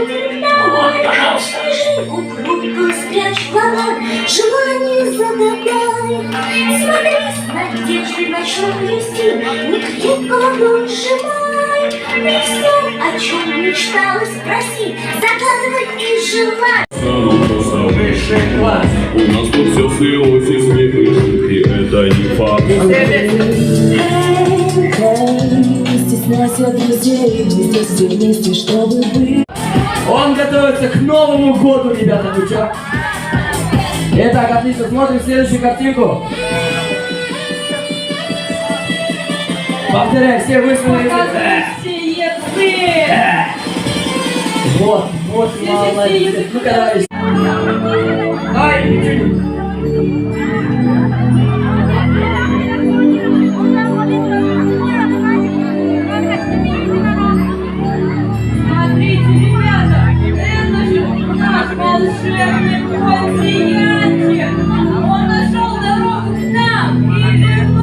Вот, пожалуйста. Снежинку круглую спрячь в ладонь, желание загадай. Смотри, с надеждой большой блести, не крепко ладонь сжимай. Ты все, о чем мечталось, проси, загадывай и желай. Высший класс. У нас тут все слилось и смех, и шутки, это не факт. Не стесняйся друзей, мы здесь все вместе, чтобы быть. Он готовится к Новому году, ребята, ну чё? Итак, отлично, смотрим следующую картинку. Повторяю, все высунули язык. Вот, молодец. Ну-ка, давай. Ай, ничего. Смотрите, ребята, это же наш волшебный котик!